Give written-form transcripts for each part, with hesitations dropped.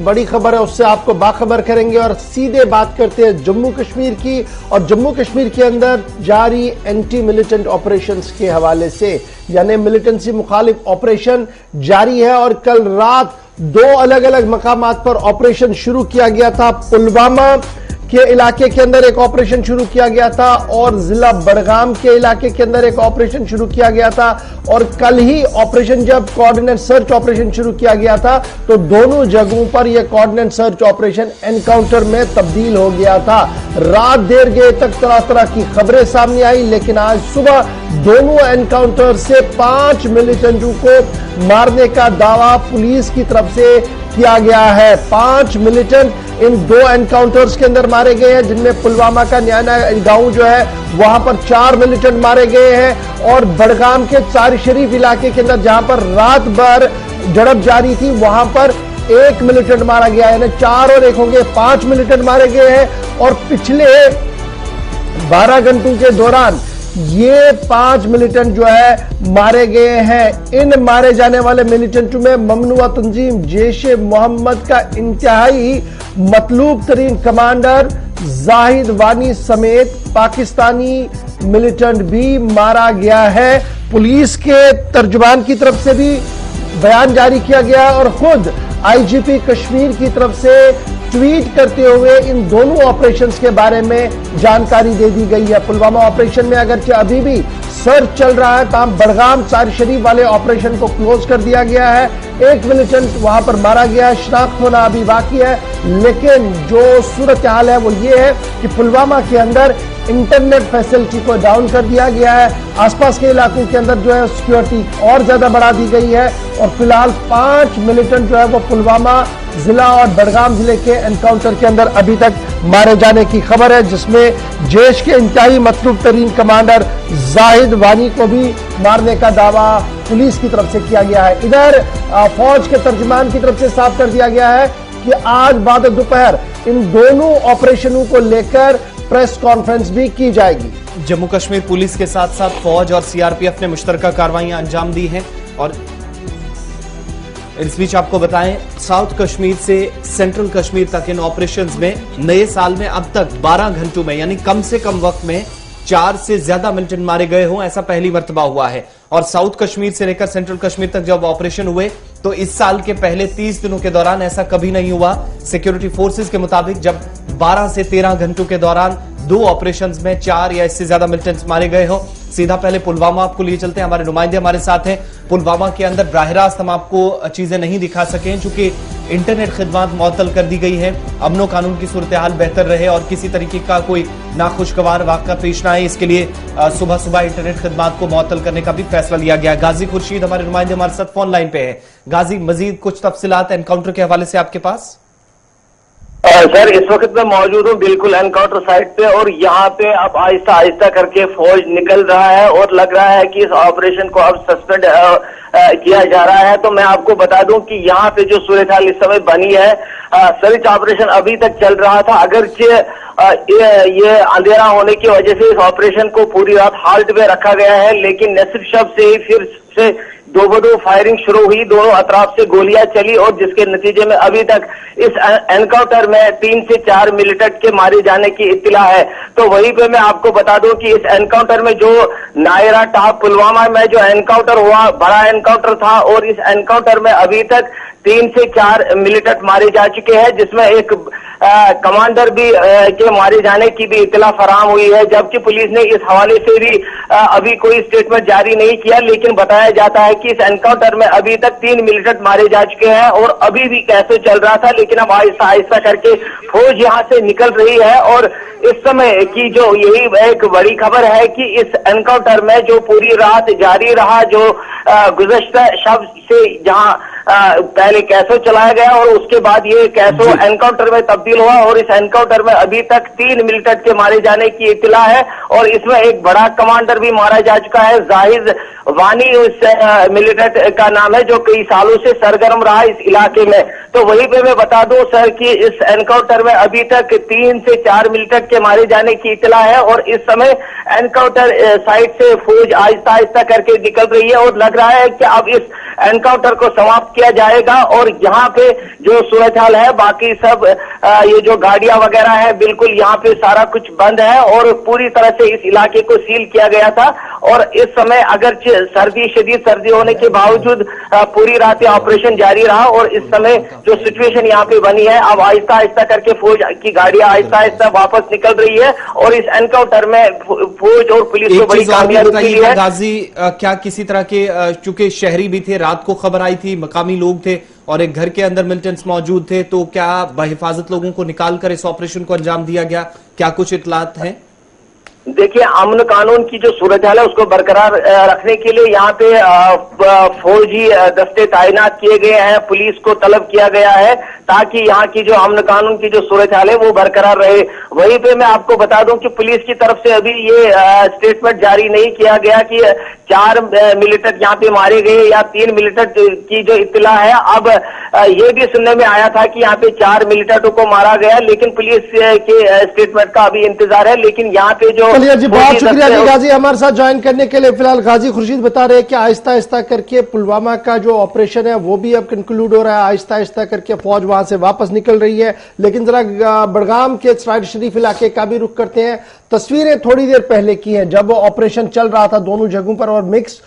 बड़ी खबर है उससे आपको बाखबर करेंगे और सीधे बात करते हैं जम्मू कश्मीर की। और जम्मू कश्मीर के अंदर जारी एंटी मिलिटेंट ऑपरेशंस के हवाले से, यानी मिलिटेंसी मुखालिफ ऑपरेशन जारी है। और कल रात 2 अलग अलग मकामात पर ऑपरेशन शुरू किया गया था। पुलवामा के इलाके के अंदर एक ऑपरेशन शुरू किया गया था और जिला बड़गाम के इलाके के अंदर एक ऑपरेशन शुरू किया गया था। और कल ही ऑपरेशन जब कोऑर्डिनेट सर्च ऑपरेशन शुरू किया गया था तो दोनों जगहों पर यह कोऑर्डिनेट सर्च ऑपरेशन एनकाउंटर में तब्दील हो गया था। रात देर गए तक तरह तरह की खबरें सामने आई, लेकिन आज सुबह दोनों एनकाउंटर से 5 मिलिटेंटों को मारने का दावा पुलिस की तरफ से किया गया है। 5 मिलिटेंट इन 2 एनकाउंटर्स के अंदर मारे गए हैं, जिनमें पुलवामा का न्याना गांव जो है वहां पर 4 मिलिटेंट मारे गए हैं और बड़गाम के चार शरीफ इलाके के अंदर जहां पर रात भर झड़प जारी थी वहां पर 1 मिलिटेंट मारा गया है। यानी 4 और 1 होंगे 5 मिलिटेंट मारे गए हैं। और पिछले 12 घंटों के दौरान ये 5 मिलिटेंट जो है मारे गए हैं। इन मारे जाने वाले मिलिटेंटों में ममनुआ तंजीम जैश-ए मोहम्मद का इंतहाई मतलूब तरीन कमांडर जाहिद वानी समेत पाकिस्तानी मिलिटेंट भी मारा गया है। पुलिस के तर्जुमान की तरफ से भी बयान जारी किया गया और खुद आईजीपी कश्मीर की तरफ से ट्वीट करते हुए इन दोनों ऑपरेशंस के बारे में जानकारी दे दी गई है। पुलवामा ऑपरेशन में अगरचे अभी भी सर्च चल रहा है, तमाम बड़गाम चार शरीफ वाले ऑपरेशन को क्लोज कर दिया गया है। 1 मिलिटेंट वहां पर मारा गया है, शिनाख्त होना अभी बाकी है। लेकिन जो सूरत हाल है वो ये है कि पुलवामा के अंदर इंटरनेट फैसिलिटी को डाउन कर दिया गया है। आसपास के इलाकों के अंदर जो है सिक्योरिटी और ज्यादा बढ़ा दी गई है और फिलहाल 5 मिलिटेंट जो है वो पुलवामा जिला और बड़गाम जिले के एनकाउंटर के अंदर अभी तक मारे जाने की खबर है, जिसमें जैश के इंतहाई मतलूब तरीन कमांडर जाहिद वानी को भी मारने का दावा पुलिस की तरफ से किया गया है। इधर फौज के तर्जुमान की तरफ से साफ कर दिया गया है कि आज बाद दोपहर इन दोनों ऑपरेशनों को लेकर प्रेस कॉन्फ्रेंस भी की जाएगी। जम्मू कश्मीर पुलिस के साथ साथ फौज और सीआरपीएफ ने मुश्तरका कार्रवाइयां अंजाम दी हैं। और इस बीच आपको बताएं, साउथ कश्मीर से सेंट्रल कश्मीर तक इन ऑपरेशंस में नए साल में अब तक 12 घंटों में यानी कम से कम वक्त में 4 से ज्यादा मिलिटेंट मारे गए हों, ऐसा पहली मर्तबा हुआ है। और साउथ कश्मीर से लेकर सेंट्रल कश्मीर तक जब ऑपरेशन हुए तो इस साल के पहले 30 दिनों के दौरान ऐसा कभी नहीं हुआ। सिक्योरिटी फोर्सेस के मुताबिक जब 12 से 13 घंटों के दौरान 2 ऑपरेशंस में 4 या इससे ज्यादा मिलिटेंट्स मारे गए हो। सीधा पहले पुलवामा आपको लिए चलते हैं, हमारे नुमाइंदे हमारे साथ हैं। पुलवामा के अंदर बराह रास्त हम आपको चीजें नहीं दिखा सके चूंकि इंटरनेट खिदमत मुअत्तल कर दी गई है। अमनो कानून की सूरत हाल बेहतर रहे और किसी तरीके का कोई नाखुशगवार वाक़या पेश ना आए, इसके लिए सुबह सुबह इंटरनेट खिदमत को मुअत्तल करने का भी फैसला लिया गया। गाजी खुर्शीद हमारे नुमाइंदे हमारे साथ फोन लाइन पे है। गाजी, मजीद कुछ तफसीलात एनकाउंटर के हवाले से आपके पास? सर, इस वक्त मैं मौजूद हूँ बिल्कुल एनकाउंटर साइट पे और यहाँ पे अब आहिस्ता आहिस्ता करके फौज निकल रहा है और लग रहा है कि इस ऑपरेशन को अब सस्पेंड किया जा रहा है। तो मैं आपको बता दूं कि यहाँ पे जो सूरत हाल इस समय बनी है, सर्च ऑपरेशन अभी तक चल रहा था। अगरचे ये अंधेरा होने की वजह से इस ऑपरेशन को पूरी रात हाल्ट पे रखा गया है, लेकिन नसीब शब से ही फिर से 2 फायरिंग शुरू हुई, दोनों अतराफ से गोलियां चली और जिसके नतीजे में अभी तक इस एनकाउंटर में 3 से 4 मिलिटेंट के मारे जाने की इत्तिला है। तो वहीं पे मैं आपको बता दूं कि इस एनकाउंटर में जो नायरा टाप पुलवामा में जो एनकाउंटर हुआ, बड़ा एनकाउंटर था और इस एनकाउंटर में अभी तक 3 से 4 मिलिटेंट मारे जा चुके हैं, जिसमें एक कमांडर भी के मारे जाने की भी इत्तला फराहम हुई है। जबकि पुलिस ने इस हवाले से भी अभी कोई स्टेटमेंट जारी नहीं किया, लेकिन बताया जाता है कि इस एनकाउंटर में अभी तक 3 मिलिटेंट मारे जा चुके हैं और अभी भी कैसे चल रहा था, लेकिन अब आहिस्ता आहिस्ता करके फौज यहां से निकल रही है। और इस समय की जो यही एक बड़ी खबर है कि इस एनकाउंटर में जो पूरी रात जारी रहा, जो गुज़श्ता शब से जहां पहले कैसो चलाया गया और उसके बाद ये कैसो एनकाउंटर में तब्दील हुआ और इस एनकाउंटर में अभी तक 3 मिलिटेंट के मारे जाने की इत्तला है और इसमें एक बड़ा कमांडर भी मारा जा चुका है। जाहिद वानी उस मिलिटेंट का नाम है जो कई सालों से सरगर्म रहा इस इलाके में। तो वहीं पे मैं बता दूं सर कि इस एनकाउंटर में अभी तक 3 से 4 मिलिटेंट के मारे जाने की इत्तला है और इस समय एनकाउंटर साइट से फौज आहिस्ता आहिस्ता करके निकल रही है और लग रहा है कि अब इस एनकाउंटर को समाप्त किया जाएगा और यहाँ पे जो सूरत हाल है बाकी सब ये जो गाड़ियां वगैरह है बिल्कुल यहाँ पे सारा कुछ बंद है और पूरी तरह से इस इलाके को सील किया गया था। और इस समय अगर शदीद सर्दी होने के बावजूद पूरी रात ऑपरेशन जारी रहा और इस समय जो सिचुएशन यहाँ पे बनी है, अब आहिस्ता आहिस्ता करके फौज की गाड़ियां आहिस्ता आहिस्ता वापस निकल रही है और इस एनकाउंटर में फौज और पुलिस को बड़ी कामयाबी मिली है। गाजी, क्या किसी तरह के, चूंकि शहरी भी थे, रात को खबर आई थी, मकामी लोग थे और एक घर के अंदर मिलिटेंट्स मौजूद थे, तो क्या बहिफाजत लोगों को निकालकर इस ऑपरेशन को अंजाम दिया गया? क्या कुछ इतलात हैं? देखिए, अमन कानून की जो सूरत हाल है उसको बरकरार रखने के लिए यहाँ पे फौजी दस्ते तैनात किए गए हैं, पुलिस को तलब किया गया है ताकि यहाँ की जो अमन कानून की जो सूरत हाल है वो बरकरार रहे। वहीं पे मैं आपको बता दूं कि पुलिस की तरफ से अभी ये स्टेटमेंट जारी नहीं किया गया कि 4 मिलिटेंट यहाँ पे मारे गए या 3 मिलिटेंट की जो इत्तला है। अब ये भी सुनने में आया था कि यहाँ पे 4 मिलिटेंटों को मारा गया, लेकिन पुलिस के स्टेटमेंट का अभी इंतजार है। लेकिन यहाँ पे जो चलिए जी, बहुत शुक्रिया जी गाजी हमारे साथ ज्वाइन करने के लिए। फिलहाल गाजी खुर्शीद बता रहे हैं कि आहिस्ता आहिस्ता करके पुलवामा का जो ऑपरेशन है वो भी अब कंक्लूड हो रहा है, आहिस्ता आहिस्ता करके फौज वहां से वापस निकल रही है। लेकिन जरा बड़गाम के सराय शरीफ इलाके का भी रुख करते हैं। तस्वीरें थोड़ी देर पहले की हैं जब ऑपरेशन चल रहा था दोनों जगहों पर और मिक्स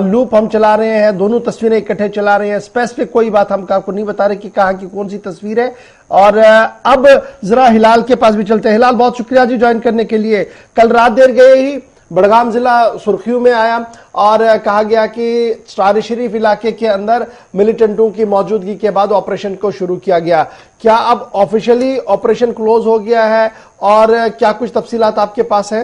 लूप हम चला रहे हैं, दोनों तस्वीरें इकट्ठे चला रहे हैं। स्पेसिफिक कोई बात हम आपको नहीं बता रहे कि कहां की कौन सी तस्वीर है। और अब जरा हिलाल के पास भी चलते हैं। हिलाल, बहुत शुक्रिया जी ज्वाइन करने के लिए। कल रात देर गए ही बड़गाम जिला सुर्खियों में आया और कहा गया कि सराय शरीफ इलाके के अंदर मिलिटेंटों की मौजूदगी के बाद ऑपरेशन को शुरू किया गया। क्या अब ऑफिशियली ऑपरेशन क्लोज हो गया है और क्या कुछ तफसीलात आपके पास है?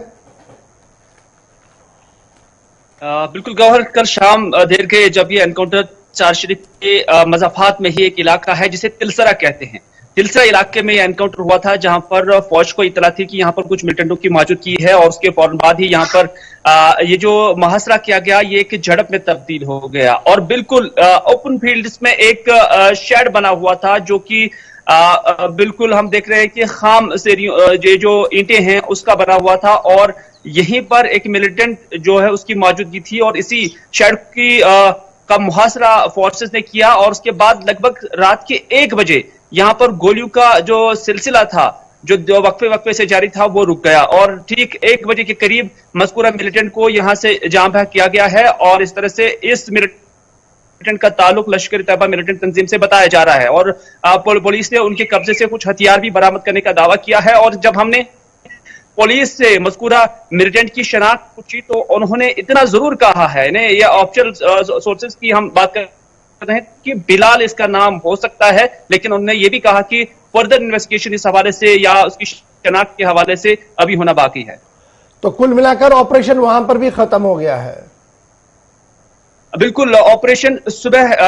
बिल्कुल गौहर, कल शाम देर के जब ये एनकाउंटर सराय शरीफ के मज़ाफात में ही एक इलाका है जिसे तिलसरा कहते हैं, तिलसरा इलाके में ये एनकाउंटर हुआ था जहां पर फौज को इतला थी कि यहां पर कुछ मिलिटेंटों की मौजूदगी है और उसके फौरन बाद ही यहां पर ये जो मुहासरा किया गया ये एक झड़प में तब्दील हो गया। और बिल्कुल ओपन फील्ड्स में एक शेड बना हुआ था जो कि बिल्कुल हम देख रहे हैं कि खाम से ये जो ईंटें हैं उसका बना हुआ था और यहीं पर एक मिलिटेंट जो है उसकी मौजूदगी थी और इसी शेड की का मुहासरा फोर्सेस ने किया और उसके बाद लगभग रात के 1 बजे यहां पर गोलियों का जो सिलसिला था जो वक्फे से जारी था वो रुक गया और ठीक 1 बजे के करीब मज़कूरा मिलिटेंट को यहां से जाम बहक किया गया है और इस तरह से इस मिलिटेंट का ताल्लुक लश्कर तैयबा मिलिटेंट तंजीम से बताया जा रहा है और पुलिस ने उनके कब्जे से कुछ हथियार भी बरामद करने का दावा किया है। और जब हमने पुलिस से मज़कूरा मिलिटेंट की शनाख्त पूछी तो उन्होंने इतना जरूर कहा है, ये ऑफिशियल सोर्सेज की हम बात कर रहे हैं कि बिलाल इसका नाम हो सकता है, लेकिन उन्होंने ये भी कहा कि फर्दर इन्वेस्टिगेशन इस हवाले से या उसकी शनाख्त के हवाले से अभी होना बाकी है। तो कुल मिलाकर ऑपरेशन वहां पर भी खत्म हो गया है? बिल्कुल, ऑपरेशन सुबह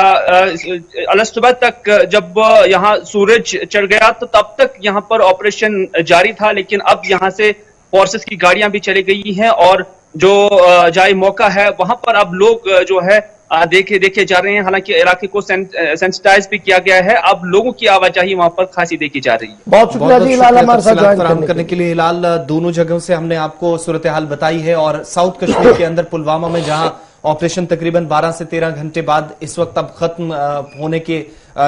तक जब यहाँ सूरज चढ़ गया तो तब तक यहाँ पर ऑपरेशन जारी था, लेकिन अब यहाँ से फोर्सेस की गाड़ियां भी चली गई हैं और जो जाए मौका है वहां पर अब लोग जो है देखे जा रहे हैं। हालांकि इलाके को सेंसिटाइज भी किया गया है, अब लोगों की आवाजाही वहां पर खासी देखी जा रही है। बहुत शुक्रिया जी हिलाल हमारे साथ ज्वाइन करने के लिए। हिलाल, दोनों जगहों से हमने आपको सूरत हाल बताई है और साउथ कश्मीर के अंदर पुलवामा में जहां ऑपरेशन तकरीबन 12 से 13 घंटे बाद इस वक्त अब खत्म होने के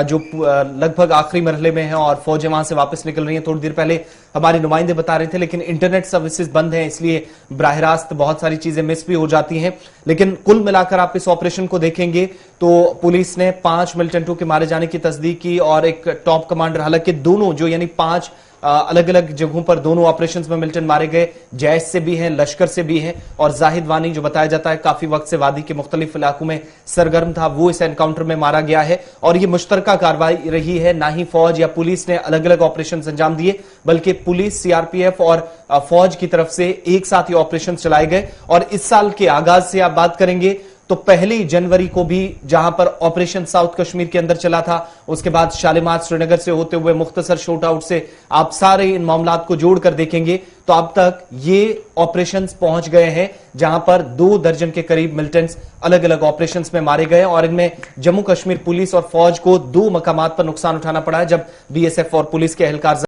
जो लगभग आखिरी मरहले में है और फौजें वहां से वापस निकल रही हैं। थोड़ी देर पहले हमारे नुमाइंदे बता रहे थे, लेकिन इंटरनेट सर्विसेज बंद हैं, इसलिए बराह रास्त बहुत सारी चीजें मिस भी हो जाती हैं। लेकिन कुल मिलाकर आप इस ऑपरेशन को देखेंगे तो पुलिस ने 5 मिलिटेंटों के मारे जाने की तस्दीक की और एक टॉप कमांडर, हालांकि दोनों जो यानी 5 अलग अलग जगहों पर दोनों ऑपरेशंस में मिलिटेंट मारे गए, जैश से भी हैं, लश्कर से भी हैं और जाहिद वानी जो बताया जाता है काफी वक्त से वादी के मुख्तलिफ इलाकों में सरगर्म था, वो इस एनकाउंटर में मारा गया है। और ये मुश्तरका कार्रवाई रही है, ना ही फौज या पुलिस ने अलग अलग ऑपरेशन अंजाम दिए, बल्कि पुलिस, सीआरपीएफ और फौज की तरफ से एक साथ ये ऑपरेशन चलाए गए। और इस साल के आगाज से आप बात करेंगे तो 1 जनवरी को भी जहां पर ऑपरेशन साउथ कश्मीर के अंदर चला था, उसके बाद शालिमार श्रीनगर से होते हुए मुख्तसर शूट आउट से आप सारे इन मामलात को जोड़कर देखेंगे तो अब तक ये ऑपरेशंस पहुंच गए हैं जहां पर 2 दर्जन के करीब मिलिटेंट्स अलग अलग ऑपरेशंस में मारे गए और इनमें जम्मू कश्मीर पुलिस और फौज को 2 मकामात पर नुकसान उठाना पड़ा है जब बीएसएफ और पुलिस के एहलकार